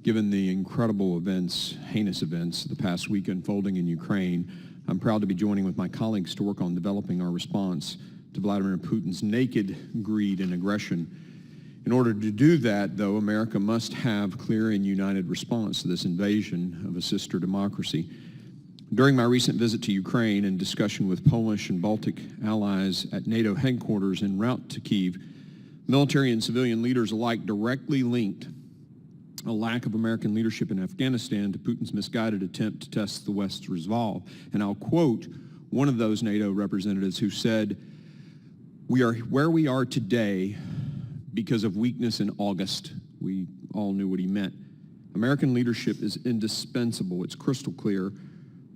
Given the incredible events, heinous events, the past week unfolding in Ukraine, I'm proud to be joining with my colleagues to work on developing our response to Vladimir Putin's naked greed and aggression. In order to do that, though, America must have clear and united response to this invasion of a sister democracy. During my recent visit to Ukraine and discussion with Polish and Baltic allies at NATO headquarters en route to Kyiv, military and civilian leaders alike directly linked a lack of American leadership in Afghanistan to Putin's misguided attempt to test the West's resolve. And I'll quote one of those NATO representatives who said, "We are where we are today because of weakness in August." We all knew what he meant. American leadership is indispensable. It's crystal clear.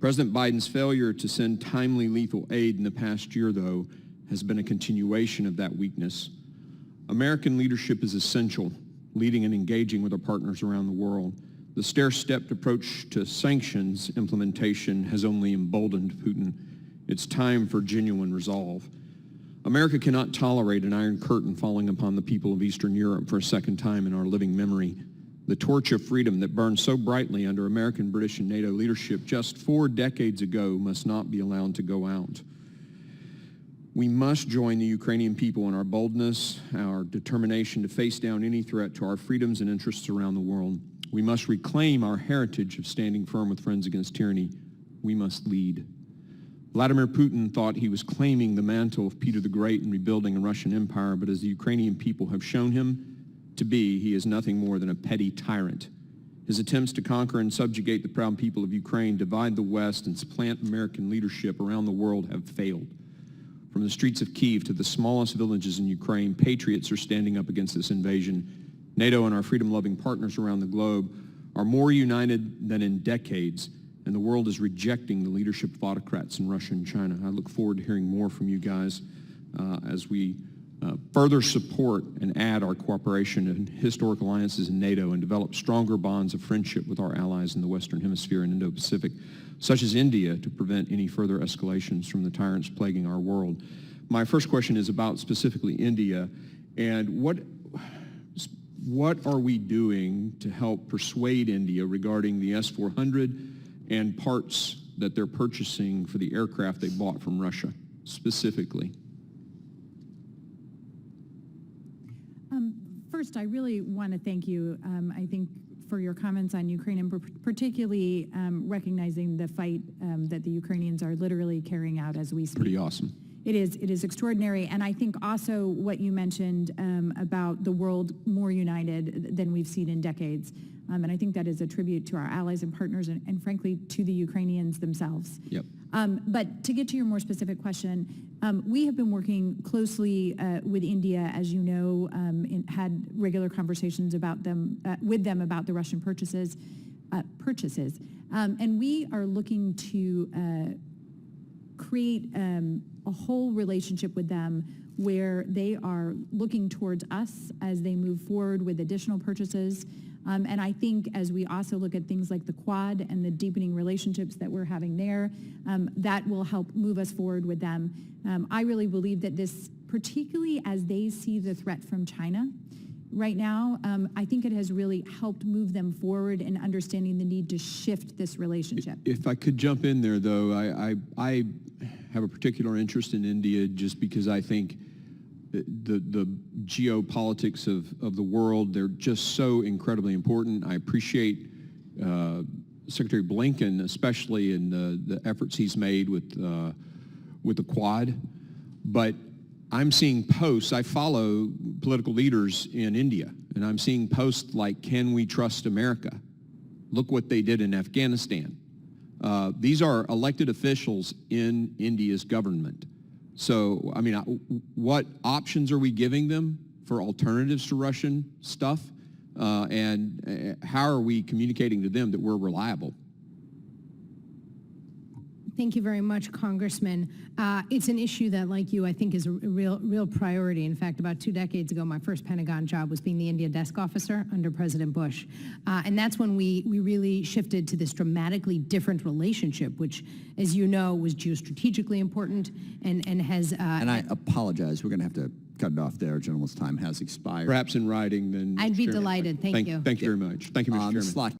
President Biden's failure to send timely lethal aid in the past year, though, has been a continuation of that weakness. American leadership is essential, leading and engaging with our partners around the world. The stair-stepped approach to sanctions implementation has only emboldened Putin. It's time for genuine resolve. America cannot tolerate an iron curtain falling upon the people of Eastern Europe for a second time in our living memory. The torch of freedom that burned so brightly under American, British, and NATO leadership just 4 decades ago must not be allowed to go out. We must join the Ukrainian people in our boldness, our determination to face down any threat to our freedoms and interests around the world. We must reclaim our heritage of standing firm with friends against tyranny. We must lead. Vladimir Putin thought he was claiming the mantle of Peter the Great and rebuilding a Russian empire, but as the Ukrainian people have shown him to be, he is nothing more than a petty tyrant. His attempts to conquer and subjugate the proud people of Ukraine, divide the West, and supplant American leadership around the world have failed. From the streets of Kyiv to the smallest villages in Ukraine, patriots are standing up against this invasion. NATO and our freedom-loving partners around the globe are more united than in decades, and the world is rejecting the leadership of autocrats in Russia and China. I look forward to hearing more from you guys as we further support and add our cooperation in historic alliances in NATO and develop stronger bonds of friendship with our allies in the Western Hemisphere and Indo-Pacific, such as India, to prevent any further escalations from the tyrants plaguing our world. My first question is about specifically India, and what are we doing to help persuade India regarding the S-400 and parts that they're purchasing for the aircraft they bought from Russia, specifically? First, I really want to thank you, I think, for your comments on Ukraine, and particularly recognizing the fight that the Ukrainians are literally carrying out as we speak. Pretty awesome. It is extraordinary, and I think also what you mentioned about the world more united than we've seen in decades, and I think that is a tribute to our allies and partners, and frankly, to the Ukrainians themselves. Yep. But to get to your more specific question, we have been working closely with India, as you know, had regular conversations about them with them about the Russian purchases, and we are looking to create a whole relationship with them where they are looking towards us as they move forward with additional purchases. And I think as we also look at things like the Quad and the deepening relationships that we're having there, that will help move us forward with them. I really believe that this, particularly as they see the threat from China right now, I think it has really helped move them forward in understanding the need to shift this relationship. If I could jump in there, though, I have a particular interest in India just because I think the geopolitics of the world, they're just so incredibly important. I appreciate Secretary Blinken, especially in the efforts he's made with the Quad. But I'm seeing posts, I follow political leaders in India, and I'm seeing posts like, "Can we trust America? Look what they did in Afghanistan." These are elected officials in India's government. So, I mean, what options are we giving them for alternatives to Russian stuff? And how are we communicating to them that we're reliable? Thank you very much, Congressman. It's an issue that, like you, I think is a real priority. In fact, about 2 decades ago, my first Pentagon job was being the India desk officer under President Bush. And that's when we really shifted to this dramatically different relationship, which, as you know, was geostrategically important and has... and I apologize. We're going to have to cut it off there. Gentleman's time has expired. Perhaps in writing, then. I'd Mr. be Chairman. delighted. Thank you. Thank you very much. Thank you, Mr. Chairman. Ms. Slotkin.